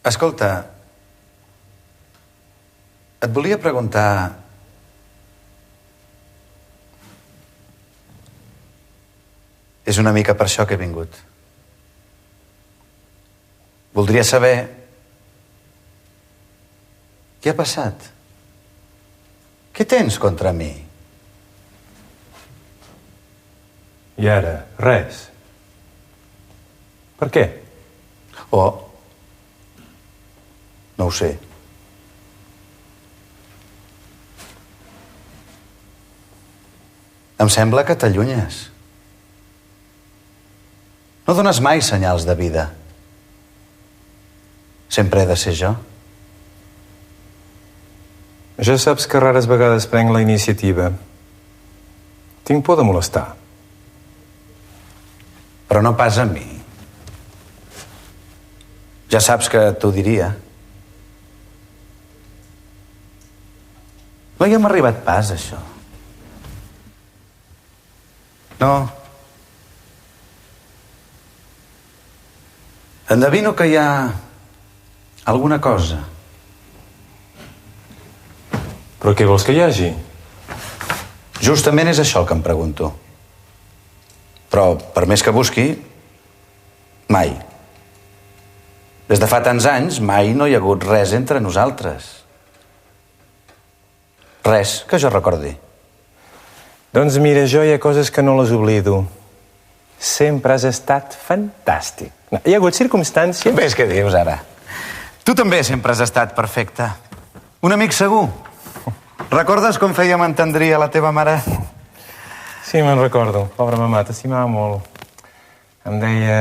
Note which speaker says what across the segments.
Speaker 1: Escolta, et volia preguntar... És una mica per això que he vingut. Voldria saber... Què ha passat? Què tens contra mi?
Speaker 2: I ara, res. Per què?
Speaker 1: Oh, no ho sé. Em sembla que t'allunyes. No dones mai senyals de vida. Sempre he de ser jo.
Speaker 2: Ja saps que rares vegades prenc la iniciativa. Tinc por de molestar.
Speaker 1: Però no pas a mi. Ja saps que t'ho diria. No hi hem arribat pas, això. No. Endevino que hi ha alguna cosa.
Speaker 2: Però què vols que hi hagi?
Speaker 1: Justament és això el que em pregunto. Però, per més que busqui, mai. Des de fa tants anys, mai no hi ha hagut res entre nosaltres. Res que jo recordi.
Speaker 2: Doncs mira, jo hi ha coses que no les oblido. Sempre has estat fantàstic. No, hi ha hagut circumstàncies...
Speaker 1: Ves què dius, ara? Tu també sempre has estat perfecte. Un amic segur. Recordes com fèiem entendrir a la teva mare?
Speaker 2: Sí, me'n recordo. Pobra mamà, t'estimava molt. Em deia...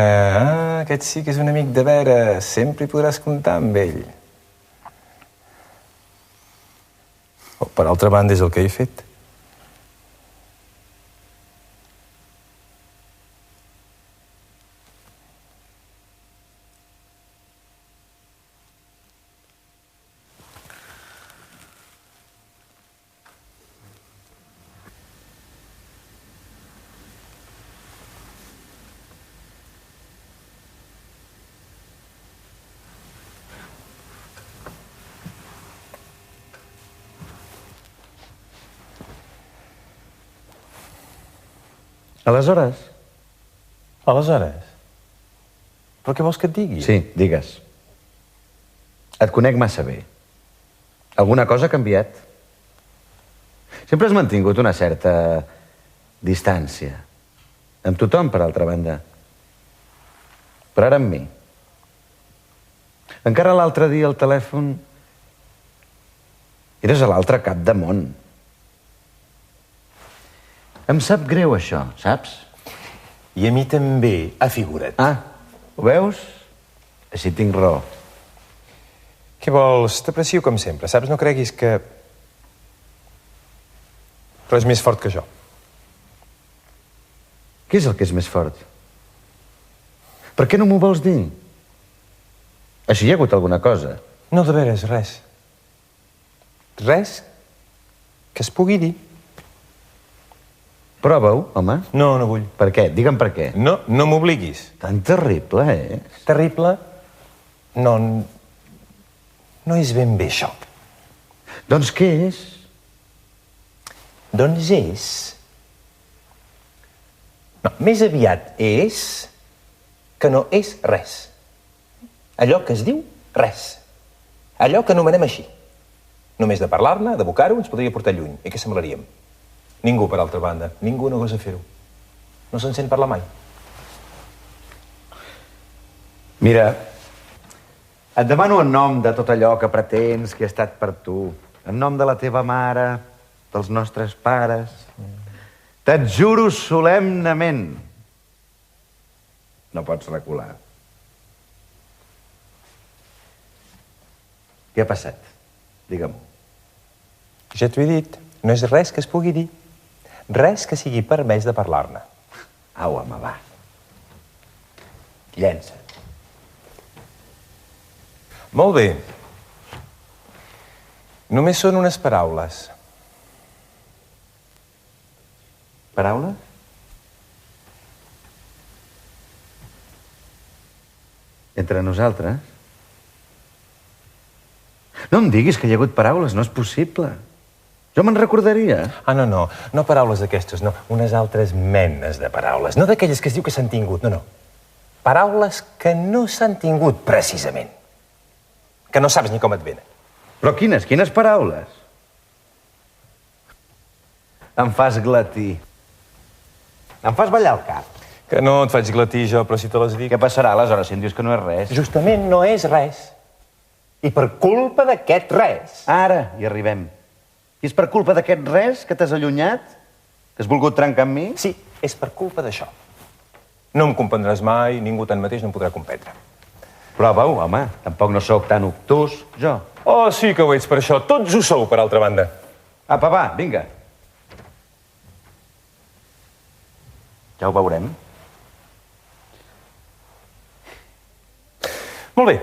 Speaker 2: aquest sí que és un amic de veres. Sempre hi podràs comptar amb ell. Oh, per altra banda, és el que he fet.
Speaker 1: Aleshores?
Speaker 2: Aleshores? Però què vols que et digui?
Speaker 1: Sí, digues. Et conec massa bé. Alguna cosa ha canviat? Sempre has mantingut una certa distància. Amb tothom, per altra banda. Però ara amb mi. Encara l'altre dia al telèfon eres a l'altre cap de món. Em sap greu, això, saps?
Speaker 2: I a mi també, afigura't.
Speaker 1: Ah, ho veus? Així tinc raó.
Speaker 2: Què vols? T'aprecio com sempre. Saps, no creguis que... res més fort que jo.
Speaker 1: Què és el que és més fort? Per què no m'ho vols dir? Així hi ha hagut alguna cosa.
Speaker 2: No, de veres, res. Res que es pugui dir.
Speaker 1: Prova-ho, home.
Speaker 2: No, no vull.
Speaker 1: Per què? Digue'm per què.
Speaker 2: No, no m'obliguis.
Speaker 1: Tan terrible, és?
Speaker 2: Terrible? No, no és ben bé això.
Speaker 1: Doncs què és?
Speaker 2: Doncs és... No, més aviat és que no és res. Allò que es diu res. Allò que anomenem així. Només de parlar-ne, d'abocar-ho, ens podria portar lluny. I què semblaríem? Ningú, per altra banda. Ningú no gosa fer-ho. No se'n sent parlar mai.
Speaker 1: Mira, et demano en nom de tot allò que pretens que he estat per tu, en nom de la teva mare, dels nostres pares, te't juro solemnement. No pots recular. Què ha passat? Digue-m'ho.
Speaker 2: Ja t'ho he dit. No és res que es pugui dir. Res que sigui permès de parlar-ne.
Speaker 1: Au, home, va. Llença't.
Speaker 2: Molt bé. Només són unes paraules.
Speaker 1: Paraules? Entre nosaltres? No em diguis que hi ha hagut paraules, no és possible. Jo me'n recordaria.
Speaker 2: Ah, no paraules d'aquestes, no. Unes altres menes de paraules. No d'aquelles que es diu que s'han tingut, no. Paraules que no s'han tingut, precisament. Que no saps ni com et venen.
Speaker 1: Però quines paraules? Em fas glatir. Em fas ballar el cap.
Speaker 2: Que no et faig glatir jo, però si te les dic...
Speaker 1: Què passarà aleshores si em dius que no és res?
Speaker 2: Justament no és res. I per culpa d'aquest res...
Speaker 1: Ara hi arribem. I és per culpa d'aquest res que t'has allunyat? Que has volgut trencar amb mi?
Speaker 2: Sí, és per culpa d'això. No em comprendràs mai, ningú tanmateix no em podrà comprendre.
Speaker 1: Prova-ho, home. Tampoc no sóc tan obtús, jo.
Speaker 2: Oh, sí que ho ets per això. Tots ho sou, per altra banda.
Speaker 1: Apa, va, vinga. Ja ho veurem.
Speaker 2: Molt bé.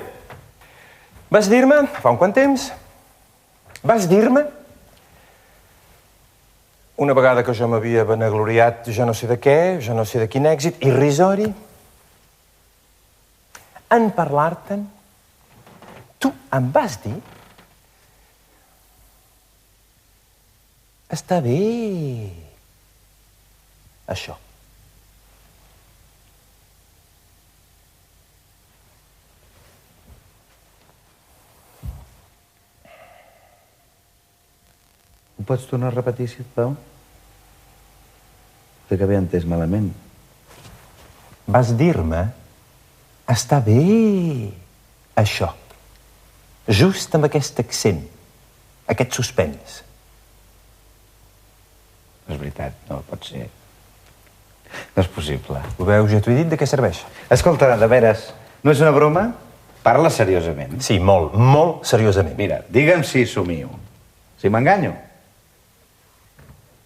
Speaker 2: Vas dir-me, fa un quant temps, vas dir-me, una vegada que jo m'havia vanagloriat jo no sé de què, jo no sé de quin èxit, irrisori, en parlar-te'n, tu em vas dir, està bé, això.
Speaker 1: Ho pots tornar a repetir, si et plau? Sé que havia entès malament.
Speaker 2: Vas dir-me, està bé, això. Just amb aquest accent, aquest suspens.
Speaker 1: No és veritat, no pot ser. No és possible.
Speaker 2: Ho veus, ja t'ho he dit, de què serveix?
Speaker 1: Escolta, de veres, no és una broma? Parla seriosament.
Speaker 2: Sí, molt, molt seriosament.
Speaker 1: Mira, digue'm si somio. Si m'enganyo.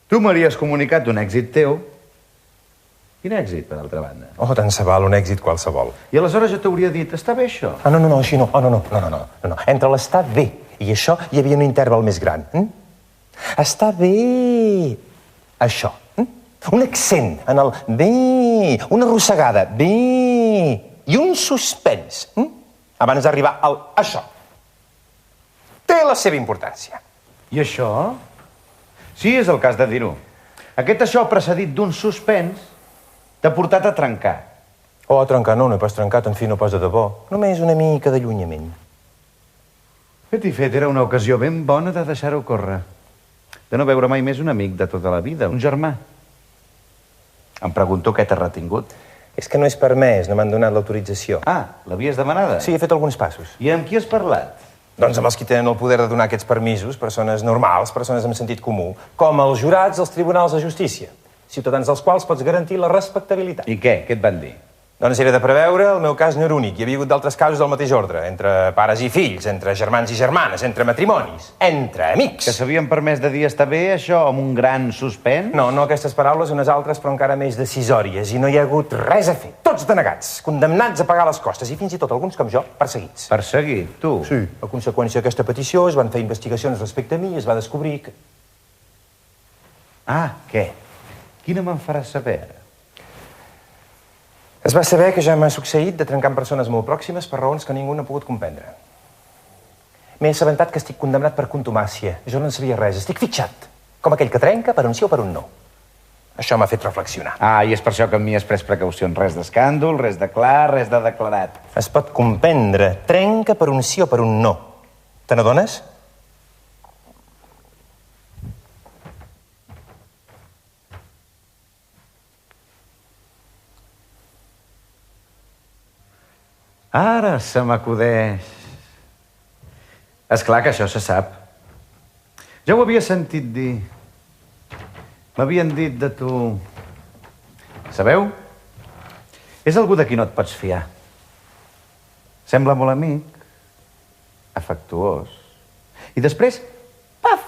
Speaker 1: Tu m'hauries comunicat un èxit teu. Quin èxit, per altra banda?
Speaker 2: Oh, tant se val un èxit qualsevol.
Speaker 1: I aleshores jo t'hauria dit, està bé això?
Speaker 2: Ah, no, així no. Oh, no. Entre l'estar bé i això hi havia un interval més gran. Està bé, això. Un accent en el bé, una arrossegada, bé, i un suspens, abans d'arribar al això. Té la seva importància.
Speaker 1: I això? Sí, és el cas de dir-ho. Aquest això precedit d'un suspens t'ha portat a trencar.
Speaker 2: Oh, a trencar no he pas trencat, en fi, no pas de debò. Només una mica d'allunyament.
Speaker 1: Fet i fet, era una ocasió ben bona de deixar-ho córrer. De no veure mai més un amic de tota la vida, un germà. Em pregunto què t'ha retingut.
Speaker 2: És que no és permès, no m'han donat l'autorització.
Speaker 1: Ah, l'havies demanada?
Speaker 2: Sí, he fet alguns passos.
Speaker 1: I amb qui has parlat?
Speaker 2: Doncs amb els qui tenen el poder de donar aquests permisos, persones normals, persones amb sentit comú, com els jurats dels tribunals de justícia, ciutadans dels quals pots garantir la respectabilitat.
Speaker 1: I què? Què et van dir?
Speaker 2: Doncs era de preveure, el meu cas no era únic. Hi havia hagut d'altres casos del mateix ordre, entre pares i fills, entre germans i germanes, entre matrimonis, entre amics.
Speaker 1: Que s'havien permès de dir està bé, això, amb un gran suspens?
Speaker 2: No aquestes paraules, unes altres, però encara més decisòries, i no hi ha hagut res a fer. Tots denegats, condemnats a pagar les costes, i fins i tot alguns, com jo, perseguits.
Speaker 1: Perseguit, tu?
Speaker 2: Sí. A conseqüència d'aquesta petició es van fer investigacions respecte a mi i es va descobrir que...
Speaker 1: Ah, què? Quina me'n faràs saber, ara?
Speaker 2: Es va saber que ja m'ha succeït de trencar amb persones molt pròximes per raons que ningú no ha pogut comprendre. M'he assabentat que estic condemnat per contumàcia. Jo no en sabia res. Estic fitxat. Com aquell que trenca per un sí o per un no. Això m'ha fet reflexionar.
Speaker 1: Ah, i és per això que amb mi has pres precaucions. Res d'escàndol, res de clar, res de declarat.
Speaker 2: Es pot comprendre. Trenca per un sí o per un no. Te n'adones?
Speaker 1: Ara se m'acudeix. És clar que això se sap. Ja ho havia sentit dir. M'havien dit de tu... Sabeu? És algú de qui no et pots fiar. Sembla molt amic, afectuós. I després, paf!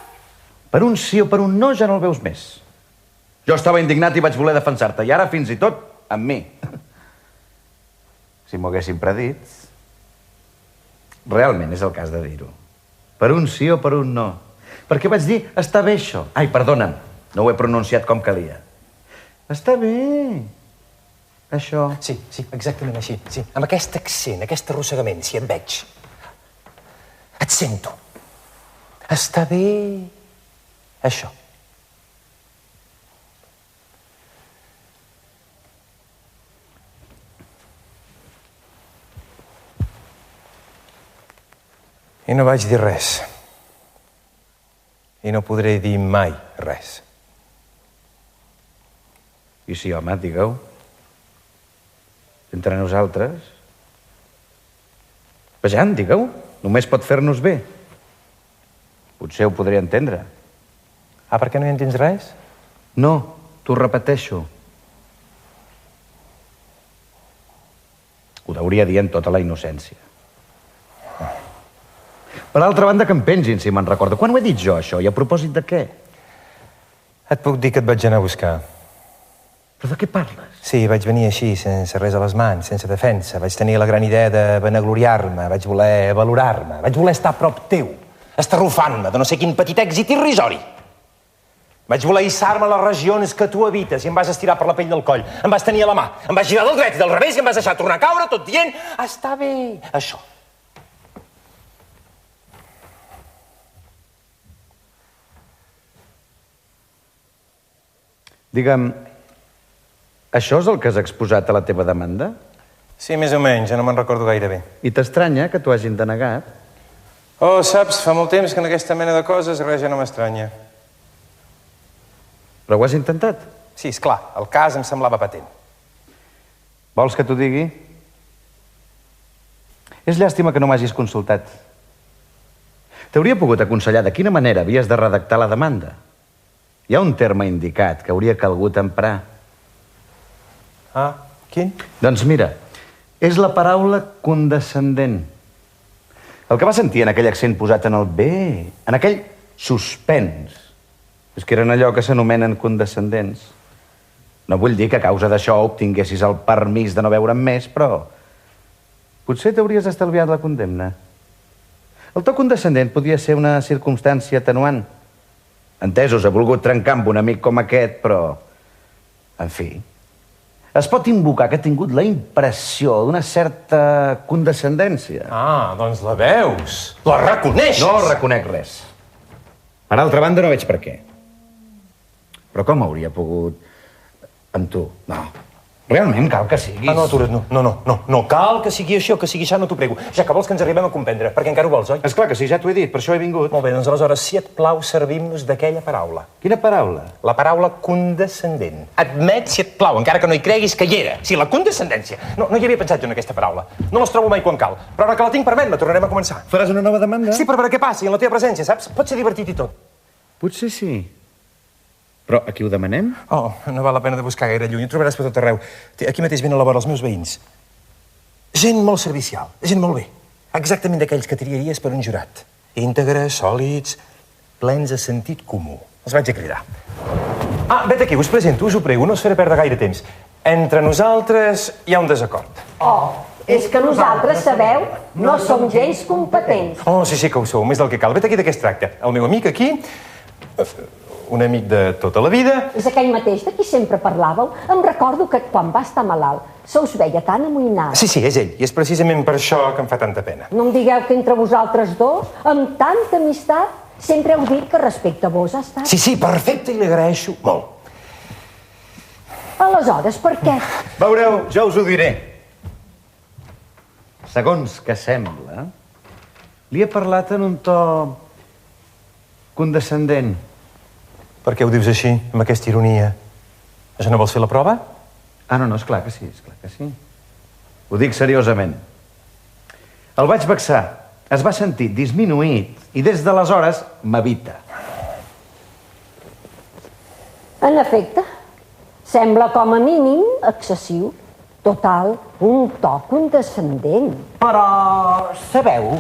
Speaker 1: Per un sí o per un no ja no el veus més. Jo estava indignat i vaig voler defensar-te, i ara fins i tot amb mi. Si m'ho haguessin predit, realment és el cas de dir-ho. Per un sí o per un no. Perquè vaig dir, està bé això. Ai, perdona'm, no ho he pronunciat com calia. Està bé, això.
Speaker 2: Sí, exactament així. Sí, amb aquest accent, aquest arrossegament, si et veig. Et sento. Està bé això. I no vaig dir res. I no podré dir mai res.
Speaker 1: I sí, home, digueu. Entre nosaltres. Vejam, digueu. Només pot fer-nos bé. Potser ho podria entendre.
Speaker 2: Ah, per què no hi entens res?
Speaker 1: No, t'ho repeteixo. Ho deuria dir en tota la innocència. Per altra banda, que em pengin, si me'n recordo. Quan ho he dit jo, això? I a propòsit de què?
Speaker 2: Et puc dir que et vaig anar a buscar.
Speaker 1: Però de què parles?
Speaker 2: Sí, vaig venir així, sense res a les mans, sense defensa. Vaig tenir la gran idea de vanagloriar-me, vaig voler valorar-me, vaig voler estar a prop teu, estarrufant-me de no sé quin petit èxit irrisori. Vaig voler hissar-me a les regions que tu habites i em vas estirar per la pell del coll. Em vas tenir a la mà, em vas girar del dret i del revés i em vas deixar tornar a caure tot dient «Està bé, això».
Speaker 1: Digue'm, això és el que has exposat a la teva demanda?
Speaker 2: Sí, més o menys, ja no me'n recordo gaire bé.
Speaker 1: I t'estranya que t'ho hagin denegat?
Speaker 2: Oh, saps, fa molt temps que en aquesta mena de coses res ja no m'estranya.
Speaker 1: Però ho has intentat?
Speaker 2: Sí, esclar, el cas em semblava patent.
Speaker 1: Vols que t'ho digui? És llàstima que no m'hagis consultat. T'hauria pogut aconsellar de quina manera havies de redactar la demanda. Hi ha un terme indicat que hauria calgut emprar.
Speaker 2: Ah, quin?
Speaker 1: Doncs mira, és la paraula condescendent. El que va sentir en aquell accent posat en el B, en aquell suspens, és que eren allò que s'anomenen condescendents. No vull dir que a causa d'això obtinguessis el permís de no veure'm més, però potser t'hauries estalviat la condemna. El to condescendent podia ser una circumstància atenuant. Entesos, ha volgut trencar amb un amic com aquest, però... En fi, es pot invocar que ha tingut la impressió d'una certa condescendència.
Speaker 2: Ah, doncs la veus. La reconeixes.
Speaker 1: No reconec res. Per altra banda, no veig per què. Però com hauria pogut... amb tu? No. Realment cal que siguis...
Speaker 2: Ah, no, atura't, no cal que sigui això, que sigui això, no t'ho prego. Ja que vols que ens arribem a comprendre, perquè encara ho vols, oi?
Speaker 1: Esclar que sí, ja t'ho he dit, per això he vingut.
Speaker 2: Molt bé, doncs aleshores, si et plau, servim-nos d'aquella paraula.
Speaker 1: Quina paraula?
Speaker 2: La paraula condescendent. Admet, si et plau, encara que no hi creguis, que hi era. Sí, la condescendència. No hi havia pensat jo en aquesta paraula. No les trobo mai quan cal. Però ara que la tinc, permet-me, tornarem a començar.
Speaker 1: Faràs una nova demanda?
Speaker 2: Sí, per veure què passi en la teva presència, saps? Pot ser divertit i tot.
Speaker 1: Potser sí. Però a qui ho demanem?
Speaker 2: Oh, no val la pena de buscar gaire lluny. Ho trobaràs per tot arreu. Aquí mateix venen a la vora els meus veïns. Gent molt servicial, gent molt bé. Exactament d'aquells que triaries per un jurat. Íntegres, sòlids, plens de sentit comú. Els vaig a cridar. Ah, vet aquí, us presento, us ho prego, no us faré perdre gaire temps. Entre nosaltres hi ha un desacord.
Speaker 3: Oh, és que nosaltres, sabeu, no som gens competents.
Speaker 2: Oh, sí que ho sou, més del que cal. Vet aquí de què es tracta. El meu amic aquí... un amic de tota la vida...
Speaker 3: És aquell mateix de qui sempre parlàveu. Em recordo que quan va estar malalt se us veia tan amoïnat.
Speaker 2: Sí, és ell. I és precisament per això que em fa tanta pena.
Speaker 3: No em digueu que entre vosaltres dos, amb tanta amistat, sempre heu dit que respecte a vos ha estat.
Speaker 2: Sí, perfecte, i li agraeixo molt.
Speaker 3: Aleshores, per què?
Speaker 1: Veureu, jo us ho diré. Segons que sembla, li he parlat en un to condescendent.
Speaker 2: Per què ho dius així, amb aquesta ironia? Això no vols fer la prova?
Speaker 1: Ah, no, esclar que sí, esclar que sí. Ho dic seriosament. El vaig vexar, es va sentir disminuït i des d'aleshores m'evita.
Speaker 3: En efecte, sembla com a mínim excessiu. Total, un to condescendent.
Speaker 4: Però, sabeu,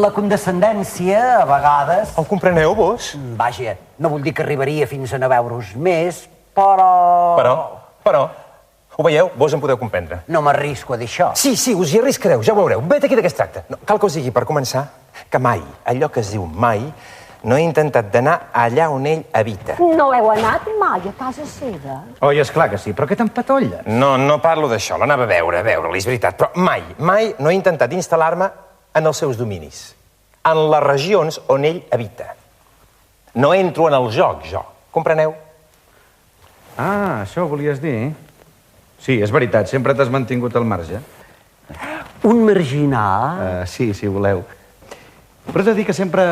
Speaker 4: la condescendència, a vegades...
Speaker 2: El compreneu, vos?
Speaker 4: Vaja, no vull dir que arribaria fins a no veure-us més, però...
Speaker 2: Però... Ho veieu? Vos em podeu comprendre.
Speaker 4: No m'arrisco a dir això.
Speaker 2: Sí, us hi arriscareu, ja ho veureu. Vet aquí de què es tracta. No, cal que us digui, per començar, que mai, allò que es diu mai, no he intentat d'anar allà on ell habita.
Speaker 3: No heu anat mai a casa seva?
Speaker 1: Oi, esclar que sí, però què t'empatolla?
Speaker 2: No parlo d'això, l'anava a veure-li, és veritat. Però mai no he intentat instal·lar-me en els seus dominis, en les regions on ell habita. No entro en el joc, jo. Compreneu?
Speaker 1: Ah, això volies dir? Sí, és veritat, sempre t'has mantingut al marge.
Speaker 4: Un marginal.
Speaker 1: Sí, si voleu. Però has de dir que sempre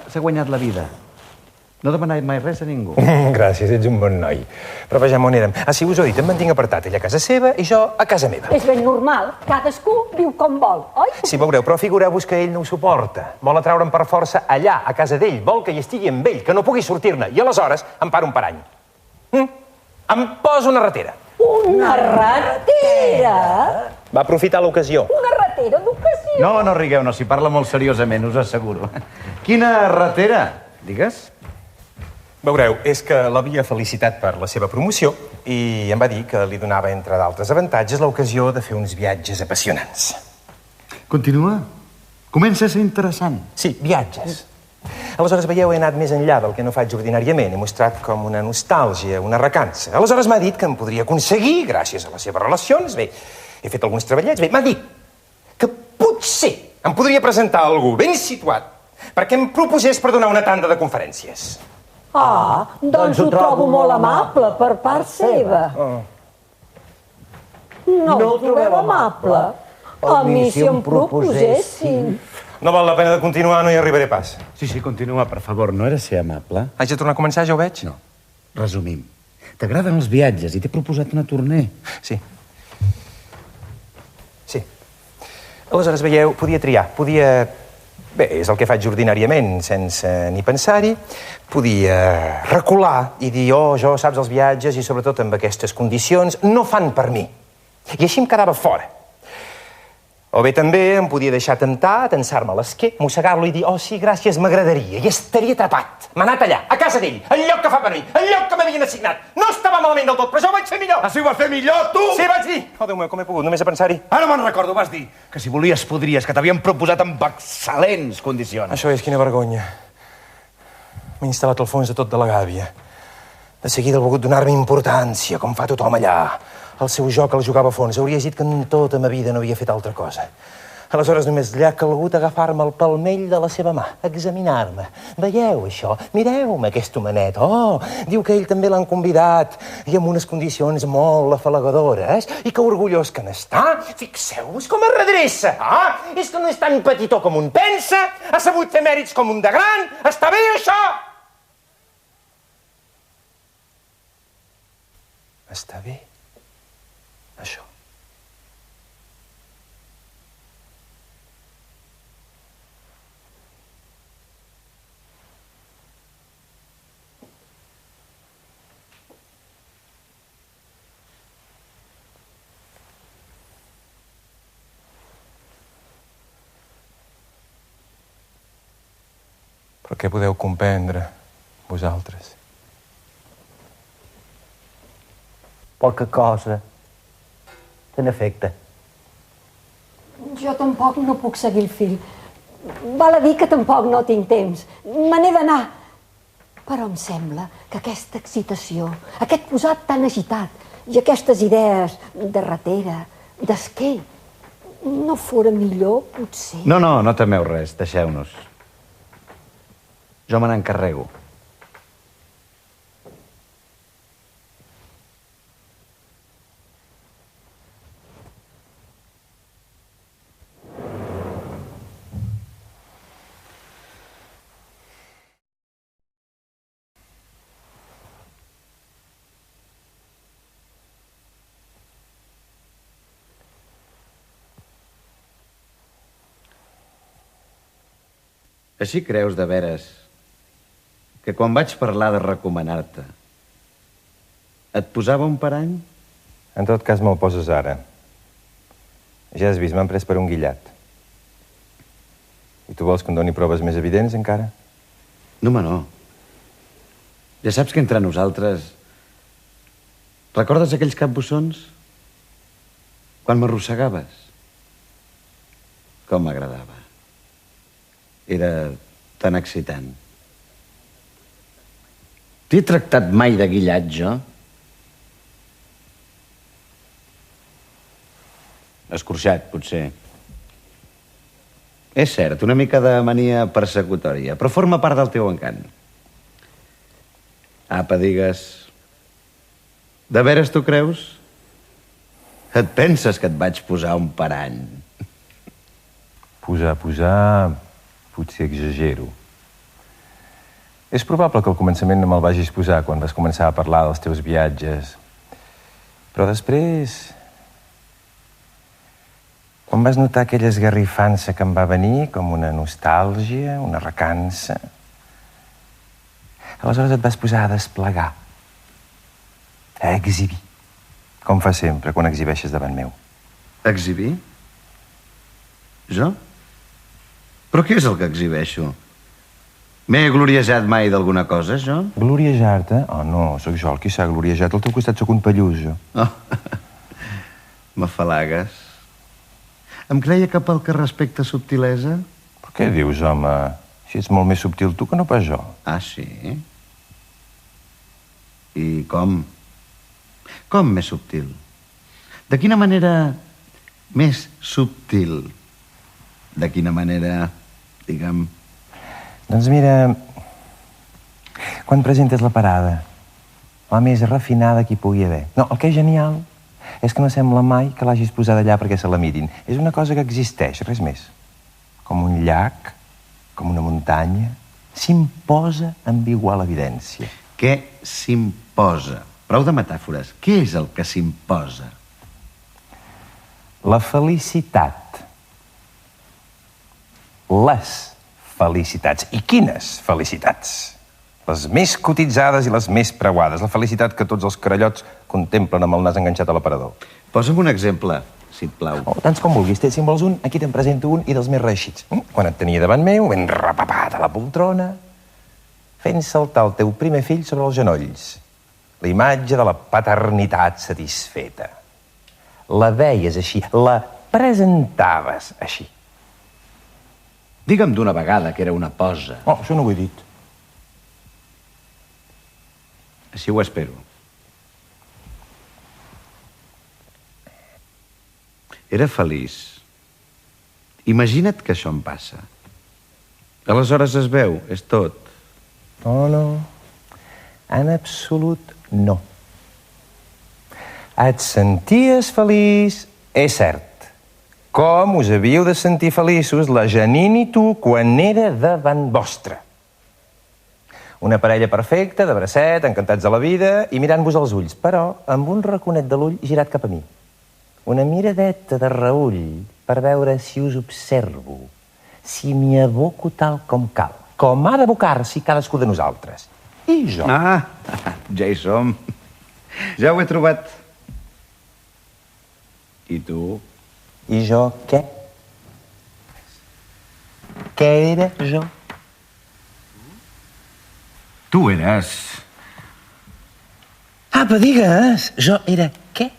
Speaker 1: s'ha guanyat la vida. No he demanat mai res a ningú.
Speaker 2: Gràcies, ets un bon noi. Però vejam on érem. Ah, sí, us ho he dit, em mantinc apartat. Ella a casa seva i jo a casa meva.
Speaker 3: És ben normal. Cadascú viu com vol, oi?
Speaker 2: Sí, veureu, però figureu-vos que ell no ho suporta. Vol atraure'm per força allà, a casa d'ell. Vol que hi estigui amb ell, que no pugui sortir-ne. I aleshores em para un parany. Em posa una ratera.
Speaker 3: Una ratera?
Speaker 2: Va aprofitar l'ocasió.
Speaker 3: Una ratera d'ocasió?
Speaker 1: No rigueu, no, si parla molt seriosament, us asseguro. Quina ratera? Digues?
Speaker 2: Veureu, és que l'havia felicitat per la seva promoció i em va dir que li donava, entre d'altres avantatges, l'ocasió de fer uns viatges apassionants.
Speaker 1: Continua. Comença a ser interessant.
Speaker 2: Sí, viatges. Aleshores, veieu, he anat més enllà del que no faig ordinàriament. He mostrat com una nostàlgia, una recança. Aleshores m'ha dit que em podria aconseguir, gràcies a les seves relacions. Bé, he fet alguns treballets. Bé, m'ha dit que potser em podria presentar algú ben situat perquè em proposés per donar una tanda de conferències.
Speaker 3: Ah, doncs ho trobo molt amable per part seva. No ho trobeu amable? A mi, si em proposessin...
Speaker 2: No val la pena de continuar, no hi arribaré pas.
Speaker 1: Sí, continua, per favor, no era ser amable?
Speaker 2: Haig de tornar a començar, ja ho veig?
Speaker 1: No. Resumim. T'agraden els viatges i t'he proposat una tournée.
Speaker 2: Sí. Aleshores, veieu, podia triar, podia... Bé, és el que faig ordinàriament, sense ni pensar-hi. Podia recular i dir, jo, saps, els viatges i sobretot amb aquestes condicions no fan per mi. I així em quedava fora. O bé també em podia deixar tentar, tensar-me l'esquer, mossegar-lo i dir, sí, gràcies, m'agradaria, i estaria atrapat. M'ha anat allà, a casa d'ell, el lloc que fa per mi, el lloc que m'havien assignat. No estava malament del tot, però jo ho vaig fer millor.
Speaker 1: Ah, sí, ho vas fer millor, tu?
Speaker 2: Sí, vaig dir. Oh, Déu meu, com he pogut, només a pensar-hi.
Speaker 1: Ara me'n recordo, vas dir que si volies podries, que t'havien proposat amb excel·lents condicions.
Speaker 2: Això és, quina vergonya. M'he instal·lat al fons de tot de la gàbia. De seguida ha volgut donar-me importància, com fa tothom allà. El seu joc el jugava a fons. Hauria dit que en tota ma vida no havia fet altra cosa. Aleshores només li ha calgut agafar-me el palmell de la seva mà, examinar-me. Veieu això? Mireu-me aquest homenet. Diu que ell també l'han convidat i amb unes condicions molt afalagadores i que orgullós que n'està. Fixeu-vos com es redreça. És que no és tan petitó com un pensa, ha sabut fer mèrits com un de gran. Està bé, això? Està bé, això. Però què podeu comprendre, vosaltres?
Speaker 4: Poca cosa. En efecte.
Speaker 3: Jo tampoc no puc seguir el fil. Val a dir que tampoc no tinc temps. Me n'he d'anar. Però em sembla que aquesta excitació, aquest posat tan agitat i aquestes idees de ratera, d'esquer, no fora millor, potser...
Speaker 1: No temeu res, deixeu-nos. Jo me n'encarrego. Així creus, de veres, que quan vaig parlar de recomanar-te, et posava un parany?
Speaker 2: En tot cas, me'l poses ara. Ja has vist, m'han pres per un guillat. I tu vols que em doni proves més evidents, encara?
Speaker 1: No, home, no. Ja saps que entre nosaltres... Recordes aquells capbussons? Quan m'arrossegaves? Com m'agradava. Era tan excitant. T'he tractat mai de guillat, jo? Escorxat, potser. És cert, una mica de mania persecutòria, però forma part del teu encant. Apa, digues. De veres t'ho creus? Et penses que et vaig posar un parany?
Speaker 2: Posar... potser exagero. És probable que al començament no me'l vagis posar quan vas començar a parlar dels teus viatges. Però després... quan vas notar aquella esgarrifança que em va venir, com una nostàlgia, una recança... aleshores et vas posar a desplegar, a exhibir, com fa sempre quan exhibeixes davant meu.
Speaker 1: Exhibir? Jo? Però què és el que exhibeixo? M'he gloriejat mai d'alguna cosa, jo?
Speaker 2: Gloriejar-te? Oh, no, sóc jo el qui s'ha gloriejat. Al teu costat sóc un palluso.
Speaker 1: Oh. M'afalagues. Em creia que pel que respecta a subtilesa...
Speaker 2: Però què dius, home? Si ets molt més subtil tu que no pas jo.
Speaker 1: Ah, sí? I com? Com més subtil? De quina manera més subtil? De quina manera, digue'm...
Speaker 2: Doncs mira, quan presentes la parada, la més refinada que hi pugui haver. No, el que és genial és que no sembla mai que l'hagis posada allà perquè se la mirin. És una cosa que existeix, res més. Com un llac, com una muntanya, s'imposa amb igual evidència.
Speaker 1: Què s'imposa? Prou de metàfores. Què és el que s'imposa?
Speaker 2: La felicitat. Les felicitats. I quines felicitats? Les més cotitzades i les més preuades. La felicitat que tots els carallots contemplen amb el nas enganxat a l'aparador.
Speaker 1: Posa'm un exemple, si et plau.
Speaker 2: Oh, tants com vulguis. Si en vols un, aquí te'n presento un i dels més reeixits. Quan et tenia davant meu, ben repapat a la poltrona, fent saltar el teu primer fill sobre els genolls. La imatge de la paternitat satisfeta. La veies així, la presentaves així.
Speaker 1: Digue'm d'una vegada que era una posa.
Speaker 2: Oh, això no ho he dit.
Speaker 1: Així ho espero. Era feliç. Imagina't que això em passa. Aleshores es veu, és tot.
Speaker 2: Oh, no. En absolut no. Et senties feliç, és cert. Com us havíeu de sentir feliços la Janine i tu quan era davant vostre. Una parella perfecta, de bracet, encantats de la vida i mirant-vos als ulls, però amb un raconet de l'ull girat cap a mi. Una miradeta de reull per veure si us observo, si m'hi aboco tal com cal, com ha d'abocar-s'hi cadascú de nosaltres. I jo.
Speaker 1: Ah, ja hi som. Ja ho he trobat. I tu?
Speaker 2: I jo què? Què era jo?
Speaker 1: Tu eres...
Speaker 2: Apa, digues! Jo era què?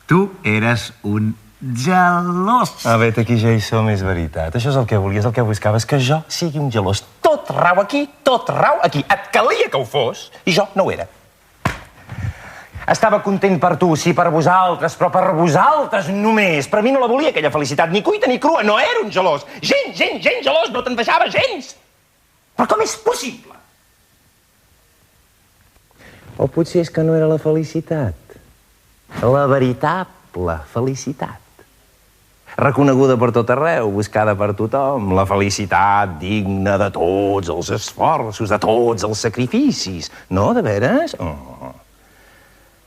Speaker 1: Tu eres un gelós.
Speaker 2: Vet, aquí ja hi som, és veritat. Això és el que volies, el que buscaves, que jo sigui un gelós. Tot rau aquí, tot rau aquí. Et calia que ho fos, i jo no ho era. Estava content per tu, sí, per vosaltres, però per vosaltres només. Per mi no la volia, aquella felicitat, ni cuita ni crua. No era un gelós. Gens gelós, no t'envejava gens. Però com és possible? O potser és que no era la felicitat. La veritable felicitat. Reconeguda per tot arreu, buscada per tothom. La felicitat digna de tots els esforços, de tots els sacrificis. No, de veres? Oh.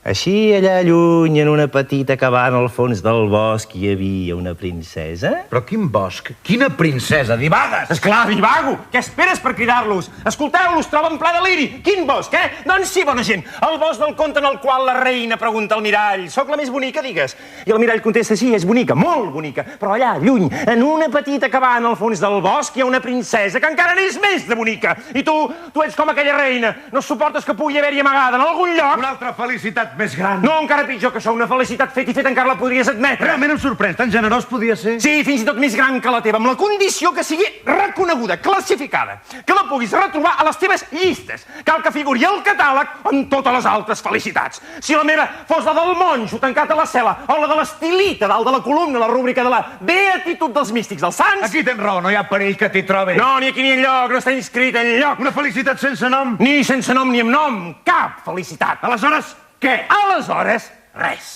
Speaker 2: Així, allà lluny, en una petita cabana al fons del bosc, hi havia una princesa.
Speaker 1: Però quin bosc? Quina princesa? Divagues!
Speaker 2: Esclar, divago! Què esperes per cridar-los? Escolteu-los, troben ple deliri! Quin bosc, eh? Doncs sí, bona gent, el bosc del conte en el qual la reina pregunta al mirall: soc la més bonica, digues? I el mirall contesta: sí, és bonica, molt bonica, però allà, lluny, en una petita cabana al fons del bosc, hi ha una princesa que encara n'és més de bonica. I tu ets com aquella reina. No suportes que pugui haver-hi amagada en algun lloc?
Speaker 1: Una altra felicitat
Speaker 5: més gran.
Speaker 6: No, encara pitjor que això, una felicitat feta i feta encara la podries admetre.
Speaker 5: Realment em sorprèn, tan generós podia ser.
Speaker 6: Sí, fins i tot més gran que la teva, amb la condició que sigui reconeguda, classificada, que la puguis retrobar a les teves llistes. Cal que figuri al catàleg amb totes les altres felicitats. Si la meva fos la del monjo tancat a la cel·la o la de l'estilita dalt de la columna, la rúbrica de la beatitud dels místics dels sants...
Speaker 5: Aquí tens raó, no hi ha perill que t'hi trobi.
Speaker 6: No, ni aquí ni enlloc, no està inscrit enlloc.
Speaker 5: Una felicitat sense nom.
Speaker 6: Ni sense nom ni amb nom, cap felicitat.
Speaker 5: Aleshores, què?
Speaker 6: Aleshores, res.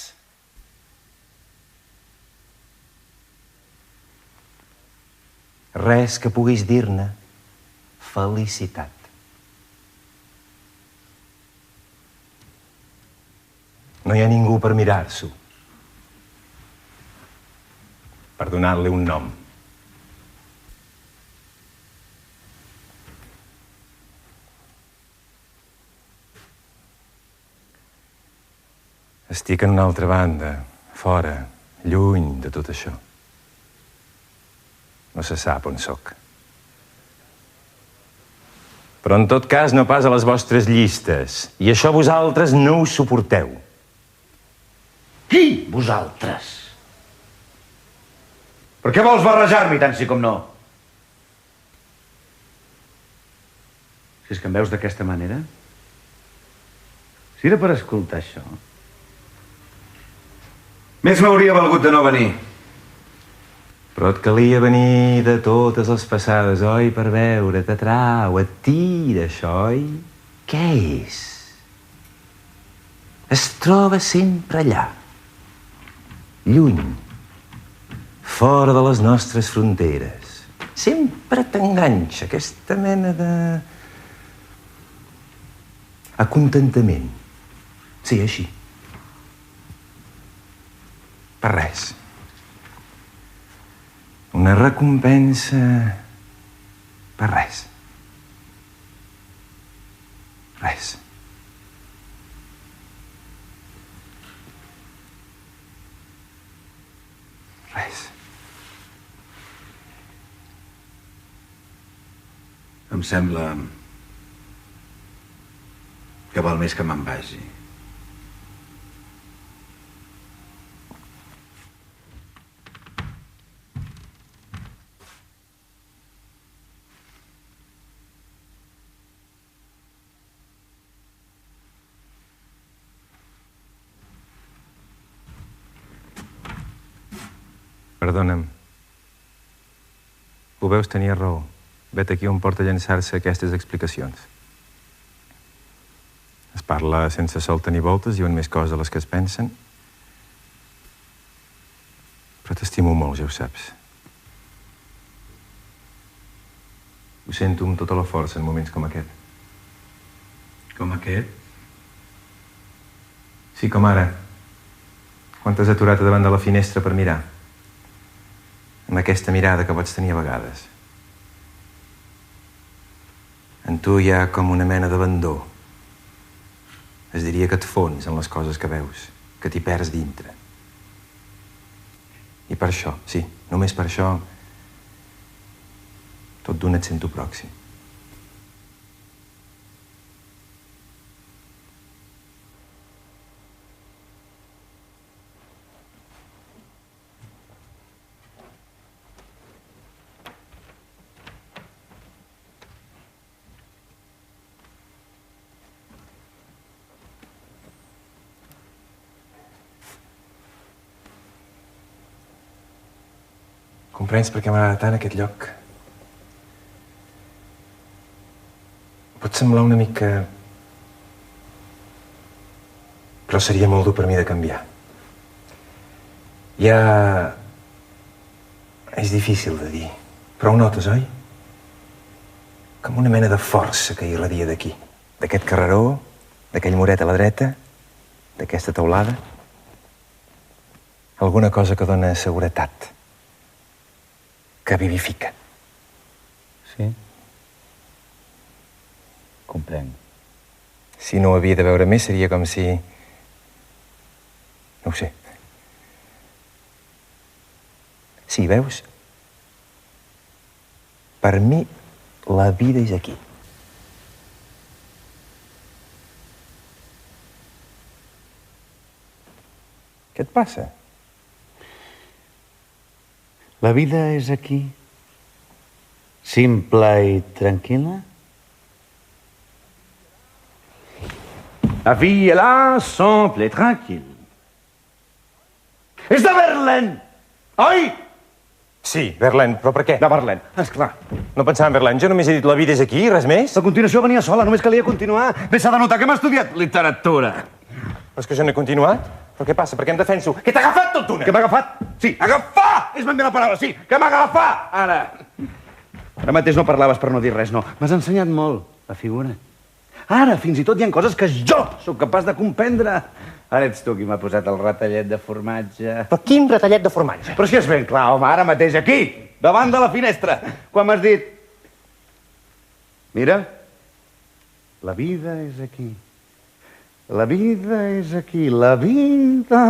Speaker 2: Res que puguis dir-ne felicitat. No hi ha ningú per mirar-s'ho, per donar-li un nom. Estic en una altra banda, fora, lluny de tot això. No se sap on sóc. Però en tot cas no pas a les vostres llistes. I això vosaltres no ho suporteu.
Speaker 1: Qui? Vosaltres. Per què vols barrejar-m'hi tant sí com no? Si és que em veus d'aquesta manera? Si era per escoltar això... Més m'hauria valgut de no venir.
Speaker 2: Però et calia venir de totes les passades, oi? Per veure, t'atrau, et tira això, oi? Què és? Es troba sempre allà, lluny, fora de les nostres fronteres. Sempre t'enganxa aquesta mena de... acontentament. Sí, així. Per res. Una recompensa per res. Res. Res.
Speaker 1: Em sembla que val més que me'n vagi.
Speaker 2: Perdona'm. Ho veus, tenia raó. Vet aquí on porta a llançar-se aquestes explicacions. Es parla sense solta ni voltes, diuen més coses de les que es pensen. Però t'estimo molt, ja ho saps. Ho sento amb tota la força en moments com aquest.
Speaker 1: Com aquest?
Speaker 2: Sí, com ara. Quan t'has aturat davant de la finestra per mirar. Amb aquesta mirada que pots tenir a vegades. En tu hi ha com una mena d'abandó. Es diria que et fons en les coses que veus, que t'hi perds dintre. I per això, sí, només per això, tot d'una et sento pròxim. Comprens per què m'agrada tant aquest lloc? Pot semblar una mica... però seria molt dur per mi de canviar. Ja... és difícil de dir, però ho notes, oi? Com una mena de força que irradia d'aquí. D'aquest carreró, d'aquell muret a la dreta, d'aquesta teulada. Alguna cosa que dona seguretat. Que vivifica.
Speaker 1: Sí? Comprenc.
Speaker 2: Si no ho havia de veure més, seria com si... no ho sé. Sí, veus? Per mi, la vida és aquí. Què et passa?
Speaker 1: La vida és aquí, simple i tranquil·la. La vie est là, simple et tranquille. És de Verlaine, oi?
Speaker 2: Sí, Verlaine, però per què?
Speaker 1: De Verlaine, esclar.
Speaker 2: No pensava en Verlaine, jo només he dit la vida és aquí, res més.
Speaker 1: La continuació venia sola, només calia continuar. Bé, s'ha de notar que hem estudiat literatura.
Speaker 2: Però és que jo no he continuat. Però què passa? Per què em defenso? Que t'ha agafat tot d'una!
Speaker 1: Que m'ha agafat? Sí, agafar! És ben bé la paraula, sí, que m'ha agafat! Ara mateix no parlaves per no dir res, no. M'has ensenyat molt, la figura. Ara, fins i tot hi ha coses que jo sóc capaç de comprendre. Ara ets tu qui m'ha posat el retallet de formatge.
Speaker 2: Però quin retallet de formatge?
Speaker 1: Però si és ben clar, home, ara mateix aquí, davant de la finestra, quan m'has dit... Mira, la vida és aquí. La vida és aquí, la vida...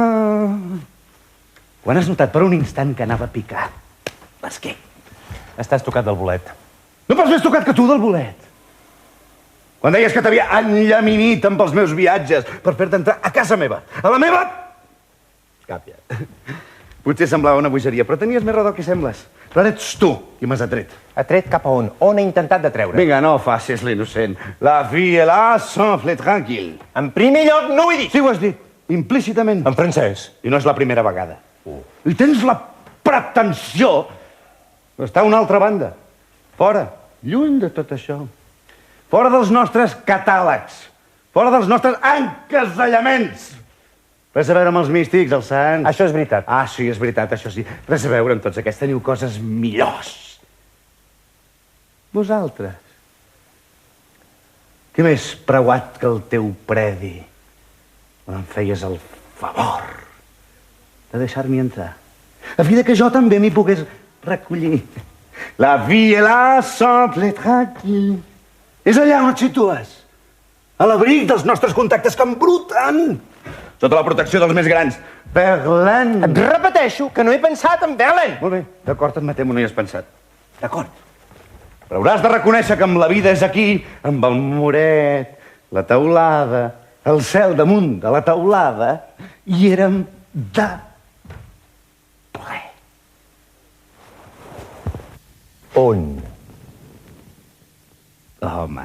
Speaker 1: Quan has notat per un instant que anava a picar? L'esquer.
Speaker 2: Estàs tocat del bolet.
Speaker 1: No pas més tocat que tu del bolet. Quan deies que t'havia enllaminit amb els meus viatges per fer-te entrar a casa meva. A la meva... Càpia. Potser semblava una bogeria, però tenies més raó del que sembles. Però ara ets tu qui m'has atret.
Speaker 2: Atret cap a on? On he intentat de treure?
Speaker 1: Vinga, no facis l'innocent. La vie est là, simple et tranquille.
Speaker 2: En primer lloc, no ho he dit.
Speaker 1: Sí, ho has dit. Implícitament.
Speaker 2: En francès.
Speaker 1: I no és la primera vegada. I tens la pretensió d'estar a una altra banda. Fora. Lluny de tot això. Fora dels nostres catàlegs. Fora dels nostres encasellaments. Res a veure amb els místics, els sants.
Speaker 2: Això és veritat.
Speaker 1: Ah, sí, és veritat, això sí. Res a veure amb tots aquests. Teniu coses millors. Vosaltres. Què més preuat que el teu predi on em feies el favor de deixar-m'hi entrar? A fi que jo també m'hi pogués recollir. La vie est là, simple et tranquille. És allà on et situes. A l'abric dels nostres contactes que embruten. Sota la protecció dels més grans. Verlaine.
Speaker 2: Et repeteixo que no he pensat en Verlaine.
Speaker 1: Molt bé, d'acord, admetem-ho, no hi has pensat. D'acord. Però hauràs de reconèixer que amb la vida és aquí, amb el muret, la teulada, el cel damunt de la teulada, i érem de ple.
Speaker 2: On?
Speaker 1: Home,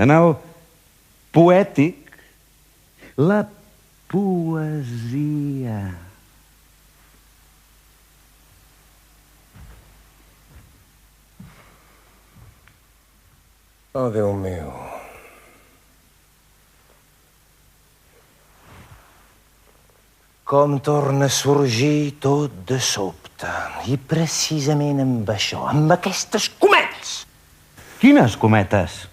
Speaker 1: en el poètic, la poesia.
Speaker 2: Oh, Déu meu. Com torna a sorgir tot de sobte. I precisament amb això, amb aquestes cometes.
Speaker 1: Quines cometes?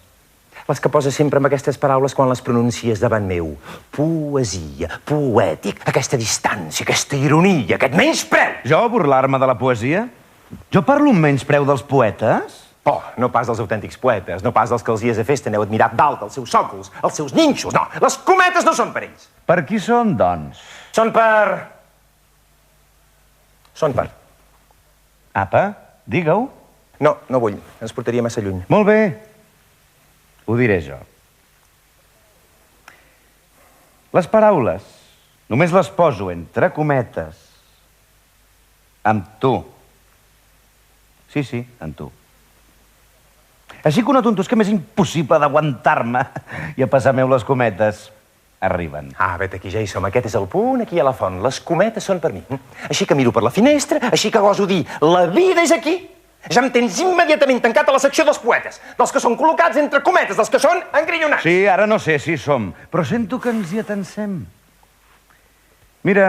Speaker 2: Les que posa sempre amb aquestes paraules quan les pronuncies davant meu. Poesia, poètic, aquesta distància, aquesta ironia, aquest menyspreu.
Speaker 1: Jo burlar-me de la poesia? Jo parlo amb menyspreu dels poetes?
Speaker 2: Oh, no pas dels autèntics poetes, no pas dels que els dies de festa aneu admirat dalt, els seus sòcols, els seus ninxos, no. Les cometes no són per ells.
Speaker 1: Per qui són, doncs?
Speaker 2: Són per...
Speaker 1: Apa, digue-ho.
Speaker 2: No, no vull. Ens portaria massa lluny.
Speaker 1: Molt bé. Ho diré jo. Les paraules només les poso entre cometes amb tu. Sí, sí, amb tu. Així que ho noto en tu, és que m'és impossible d'aguantar-me i a passar meu les cometes arriben.
Speaker 2: Ah, vet aquí, ja hi som. Aquest és el punt, aquí a la font. Les cometes són per mi. Així que miro per la finestra, així que goso dir la vida és aquí. Ja em tens immediatament tancat a la secció dels poetes, dels que són col·locats entre cometes, dels que són engrillonats.
Speaker 1: Sí, ara no sé si som, però sento que ens hi atensem. Mira,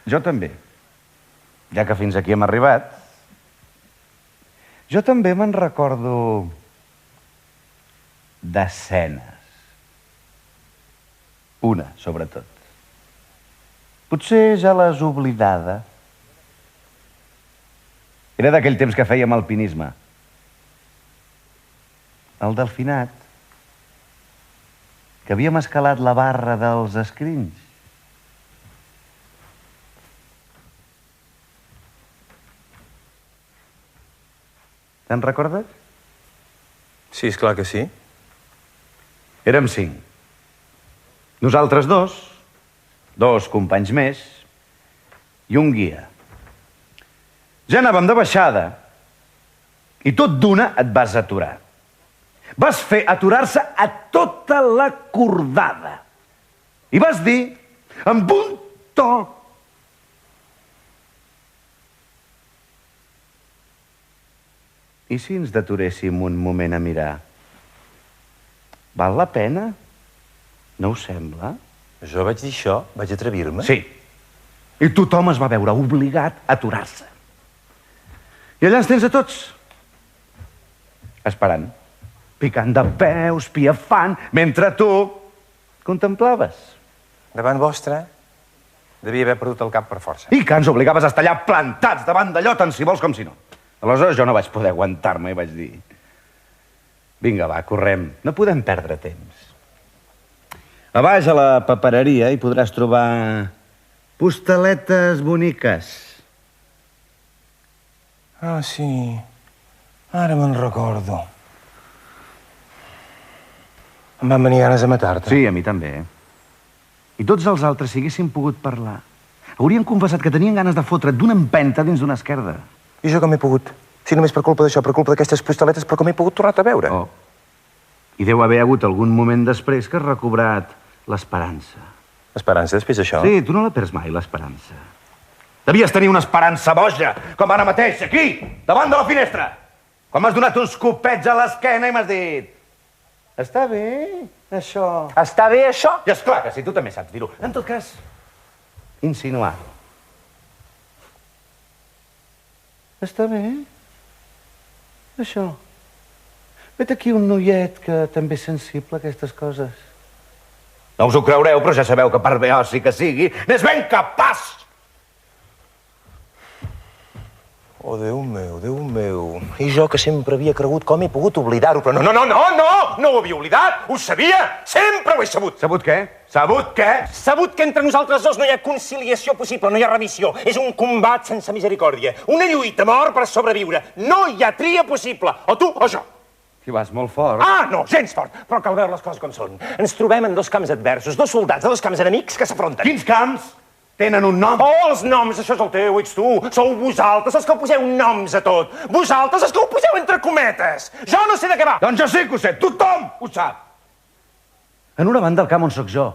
Speaker 1: jo també, ja que fins aquí hem arribat, jo també me'n recordo d'escenes. Una, sobretot. Potser ja l'has oblidada. Era d'aquell temps que fèiem alpinisme. El delfinat, que havíem escalat la barra dels escrinys. Te'n recordes?
Speaker 2: Sí, esclar que sí.
Speaker 1: Érem 5. Nosaltres 2 2 companys més i un guia. Ja anàvem de baixada i tot d'una et vas aturar. Vas fer aturar-se a tota la cordada. I vas dir, amb un to, i si ens deturéssim un moment a mirar? Val la pena? No us sembla?
Speaker 2: Jo vaig dir això? Vaig atrevir-me?
Speaker 1: Sí. I tothom es va veure obligat a aturar-se. I allà ens tens a tots. Esperant. Picant de peus, piafant, mentre tu contemplaves.
Speaker 2: Davant vostre, devia haver perdut el cap per força.
Speaker 1: I que ens obligaves a estar allà plantats davant d'allò tant si vols com si no. Aleshores jo no vaig poder aguantar-me i vaig dir... Vinga, va, correm. No podem perdre temps. A baix a la papereria hi podràs trobar postaletes boniques.
Speaker 2: Ah, sí. Ara me'n recordo. Em van venir ganes de matar-te.
Speaker 1: Sí, a mi també. I tots els altres, si haguessin pogut parlar, haurien confessat que tenien ganes de fotre't d'una empenta dins d'una esquerda.
Speaker 2: I jo com he pogut? Si només per culpa d'això, per culpa d'aquestes postaletes, però com he pogut tornar-te a veure?
Speaker 1: Oh. I deu haver hagut algun moment després que has recobrat l'esperança.
Speaker 2: Esperança, després d'això?
Speaker 1: Sí, tu no la perds mai, l'esperança. Devies tenir una esperança boja, com ara mateix, aquí, davant de la finestra. Quan m'has donat uns copets a l'esquena i m'has dit... Està bé, això.
Speaker 2: Està bé, això?
Speaker 1: I esclar que sí, tu també saps dir-ho. En tot cas, insinuar-ho. Està bé, això. Vet aquí un noiet que també és sensible a aquestes coses. No us ho creureu, però ja sabeu que per beòssi que sigui, n'és ben capaç!
Speaker 2: Oh, Déu meu, Déu meu. I jo que sempre havia cregut com he pogut oblidar-ho, però no ho havia oblidat, ho sabia, sempre ho he sabut.
Speaker 1: Sabut què? Sabut què?
Speaker 2: Sabut que entre nosaltres dos no hi ha conciliació possible, no hi ha remissió. És un combat sense misericòrdia, una lluita a mort per sobreviure. No hi ha tria possible, o tu o jo.
Speaker 1: Si vas molt fort.
Speaker 2: Ah, no, gens fort, però cal veure les coses com són. Ens trobem en dos camps adversos, dos soldats de dos camps enemics que s'afronten.
Speaker 1: Quins camps? Tenen un nom?
Speaker 2: Oh, els noms, això és el teu, ets tu. Sou vosaltres els que ho poseu noms a tot. Vosaltres els que ho poseu entre cometes. Jo no sé de què va.
Speaker 1: Doncs jo sí que ho sé, tothom ho sap. En una banda, el camp on sóc jo.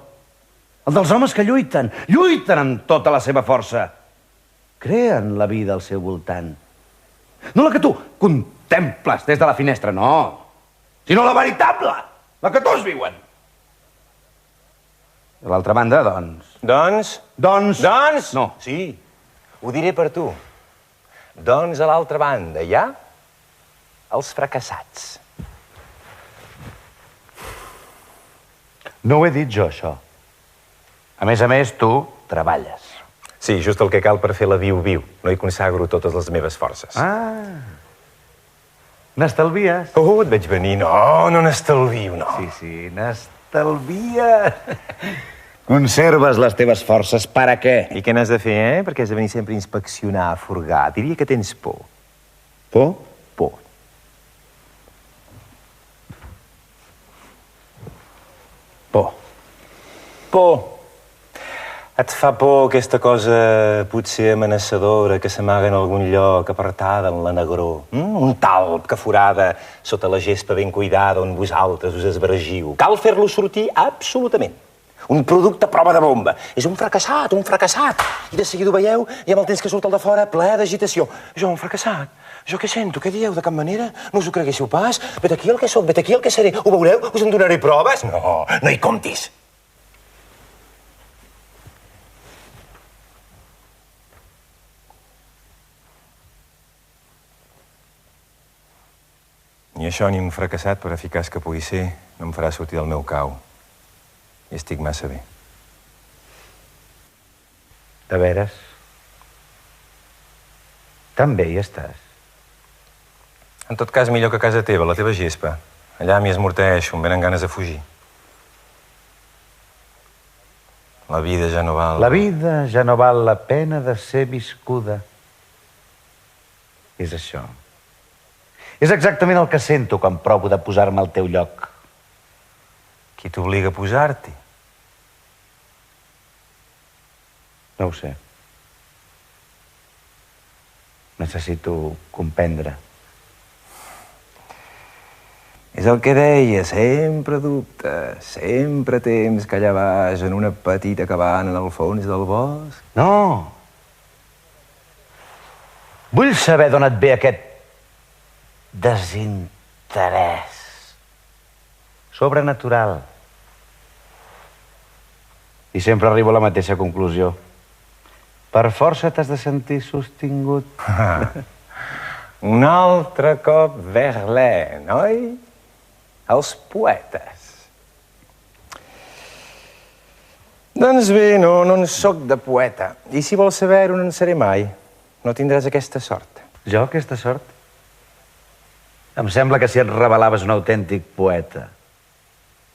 Speaker 1: El dels homes que lluiten amb tota la seva força. Creen la vida al seu voltant. No la que tu contemples des de la finestra, no. Sinó la veritable, la que tots viuen. De l'altra banda, doncs...
Speaker 2: Doncs?
Speaker 1: No.
Speaker 2: Sí, ho diré per tu. Doncs a l'altra banda hi ha els fracassats.
Speaker 1: No ho he dit jo, això. A més, tu treballes.
Speaker 2: Sí, just el que cal per fer la viu-viu. No hi consagro totes les meves forces.
Speaker 1: Ah, n'estalvies.
Speaker 2: Oh, et veig venir. No n'estalvio, no.
Speaker 1: Sí, n'estalvies. Conserves les teves forces per a què?
Speaker 2: I què n'has de fer, Perquè has de venir sempre a inspeccionar, a furgar. Diria que tens por.
Speaker 1: Por?
Speaker 2: Por.
Speaker 1: Por.
Speaker 2: Por. Et fa por aquesta cosa potser amenaçadora que s'amaga en algun lloc apartada en la negror. Un talp que forada sota la gespa ben cuidada on vosaltres us esbargiu. Cal fer-lo sortir absolutament. Un producte a prova de bomba. És un fracassat. I de seguida ho veieu i amb el temps que surt al de fora ple d'agitació. Jo, un fracassat. Jo què sento? Què dieu? De cap manera? No us ho creguéssiu pas? Vet aquí el que sóc, vet aquí el que seré. Ho veureu? Us en donaré proves? No hi comptis. Ni això ni un fracassat, per eficaç que pugui ser, no em farà sortir del meu cau. I estic massa bé.
Speaker 1: De veres? Tan bé hi estàs?
Speaker 2: En tot cas, millor que a casa teva, la teva gespa. Allà m'hi esmorteixo, em venen ganes de fugir. La vida ja no val...
Speaker 1: La vida ja no val la pena de ser viscuda. És això. És exactament el que sento quan provo de posar-me al teu lloc.
Speaker 2: Qui t'obliga a posar-t'hi?
Speaker 1: No ho sé. Necessito comprendre.
Speaker 2: És el que deia, sempre dubtes, sempre temps que allà vas en una petita cabana en el fons del bosc.
Speaker 1: No! Vull saber d'on et ve aquest desinterès sobrenatural. I sempre arribo a la mateixa conclusió. Per força t'has de sentir sostingut.
Speaker 2: Un altre cop Verlaine, oi? Els poetes. Doncs bé, no en soc de poeta. I si vols saber-ho, no en seré mai. No tindràs aquesta sort.
Speaker 1: Jo, aquesta sort? Em sembla que si et revelaves un autèntic poeta.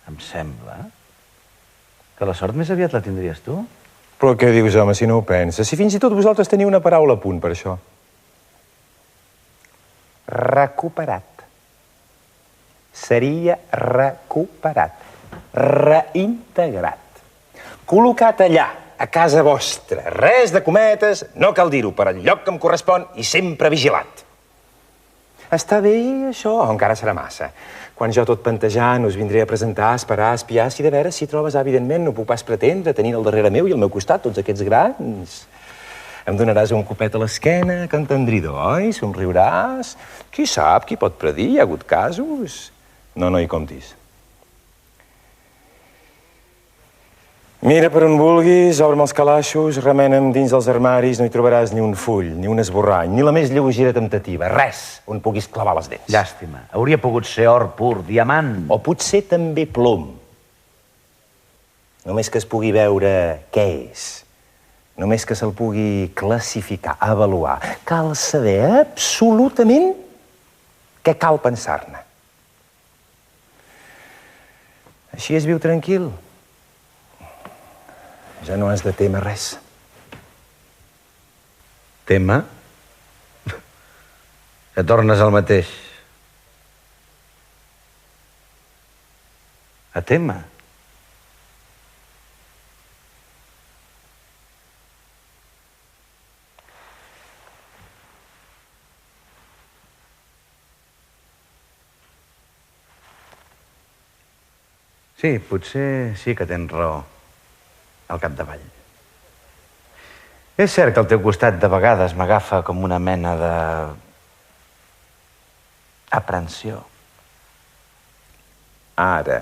Speaker 1: Em sembla que la sort més aviat la tindries tu.
Speaker 2: Però què dius, home, si no ho penses? Si fins i tot vosaltres teniu una paraula a punt per això. Recuperat. Seria recuperat. Reintegrat. Col·locat allà, a casa vostra. Res de cometes, no cal dir-ho, per al lloc que em correspon i sempre vigilat. Està bé, això, o encara serà massa? Quan jo tot pantejant us vindré a presentar, a esperar, a espiar, si de veres si trobes, evidentment, no puc pas pretendre tenir al darrere meu i al meu costat tots aquests grans. Em donaràs un copet a l'esquena, que entendridor, oi? Somriuràs. Qui sap, qui pot predir? Hi ha hagut casos. No hi comptis. Mira per on vulguis, obre'm els calaixos, remena'm dins dels armaris, no hi trobaràs ni un full, ni un esborrany, ni la més lleugera temptativa, res on puguis clavar les dents.
Speaker 1: Llàstima. Hauria pogut ser or pur, diamant.
Speaker 2: O potser també plom. Només que es pugui veure què és. Només que se'l pugui classificar, avaluar. Cal saber absolutament què cal pensar-ne. Així es viu tranquil. Ja no has de témer res.
Speaker 1: Tema? Que tornes al mateix. A tema? Sí, potser sí que tens raó. Al capdavall. És cert que al teu costat de vegades m'agafa com una mena de... aprensió.
Speaker 2: Ara.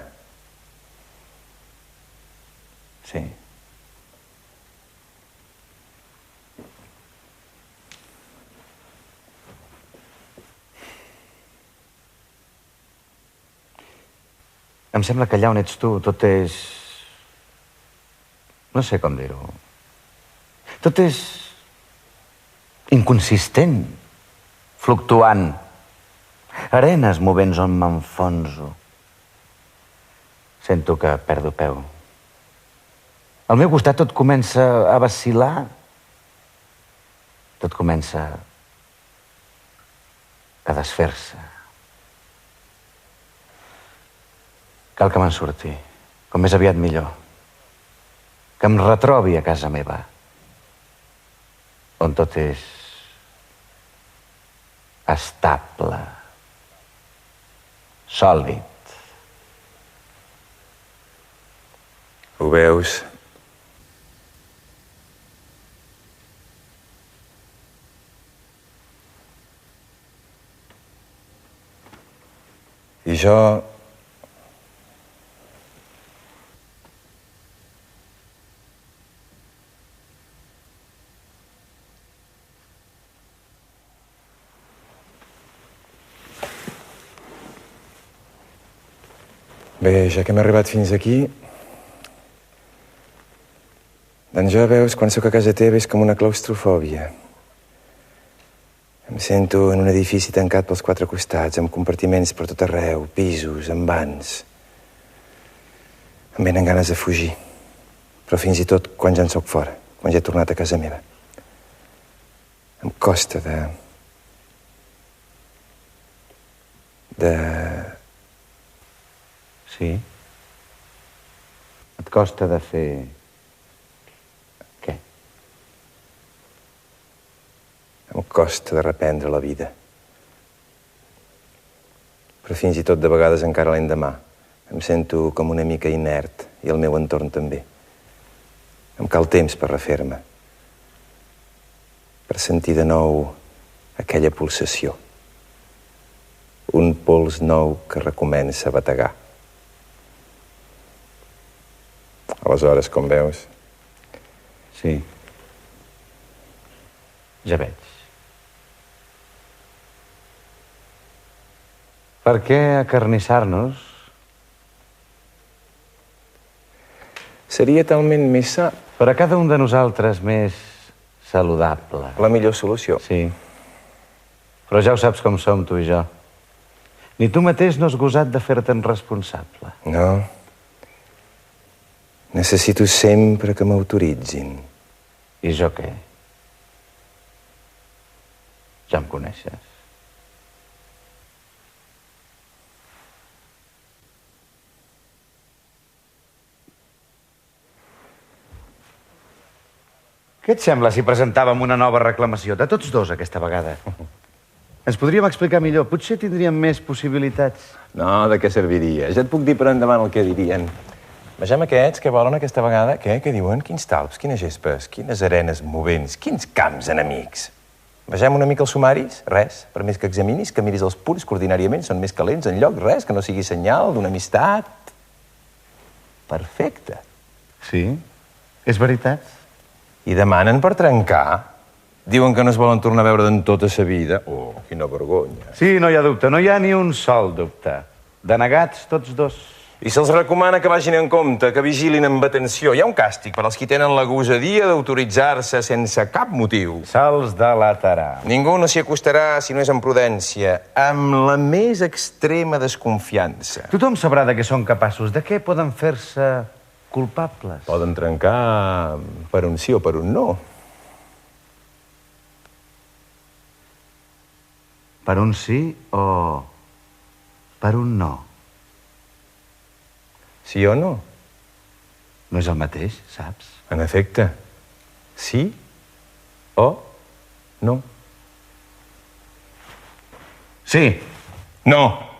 Speaker 1: Sí. Em sembla que allà on ets tu tot és... no sé com dir-ho. Tot és inconsistent, fluctuant. Arenes movents on m'enfonso. Sento que perdo peu. Al meu costat tot comença a vacil·lar. Tot comença a desfer-se. Cal que me'n surti, com més aviat millor. Que em retrobi a casa meva, on tot és estable, sòlid.
Speaker 2: Ho veus? I jo... Bé, ja que hem arribat fins aquí... doncs ja veus, quan sóc a casa teva és com una claustrofòbia. Em sento en un edifici tancat pels quatre costats, amb compartiments per tot arreu, pisos, envans. Em venen ganes de fugir. Però fins i tot quan ja en sóc fora, quan ja he tornat a casa meva. Em costa
Speaker 1: Sí? Et costa de fer... què?
Speaker 2: costa de reprendre la vida. Però fins i tot de vegades encara l'endemà em sento com una mica inert i el meu entorn també. Em cal temps per refer-me, per sentir de nou aquella pulsació. Un pols nou que recomença a bategar. Aleshores, com veus...
Speaker 1: Sí. Ja veig. Per què acarnissar-nos?
Speaker 2: Seria talment més sa...
Speaker 1: Per a cada un de nosaltres més saludable.
Speaker 2: La millor solució.
Speaker 1: Sí. Però ja ho saps com som, tu i jo. Ni tu mateix no has gosat de fer-te'n responsable.
Speaker 2: No. Necessito sempre que m'autoritzin.
Speaker 1: I jo què? Ja em coneixes. Què et sembla si presentàvem una nova reclamació? De tots dos, aquesta vegada. Ens podríem explicar millor. Potser tindríem més possibilitats.
Speaker 2: No, de què serviria? Ja et puc dir per endavant el que dirien. Vegem aquests que volen aquesta vegada. Què diuen? Quins talps, quines gespes, quines arenes movents, quins camps enemics. Vegem una mica els sumaris? Res. Per més que examinis, que miris els punts que ordinàriament són més calents enlloc, res, que no sigui senyal d'una amistat perfecta.
Speaker 1: Sí? És veritat?
Speaker 2: I demanen per trencar. Diuen que no es volen tornar a veure d'en tota sa vida. Oh, quina vergonya.
Speaker 1: Sí, no hi ha dubte. No hi ha ni un sol dubte. Denegats tots dos.
Speaker 2: I se'ls recomana que vagin en compte, que vigilin amb atenció. Hi ha un càstig per als qui tenen la gosadia d'autoritzar-se sense cap motiu.
Speaker 1: Se'ls delatarà.
Speaker 2: Ningú no s'hi acostarà si no és amb prudència, amb la més extrema desconfiança.
Speaker 1: Tothom sabrà de què són capaços, de què poden fer-se culpables.
Speaker 2: Poden trencar per un sí o per un no.
Speaker 1: Per un sí o per un no?
Speaker 2: Sí o no?
Speaker 1: No és el mateix, saps?
Speaker 2: En efecte, sí o no.
Speaker 1: Sí.
Speaker 2: No.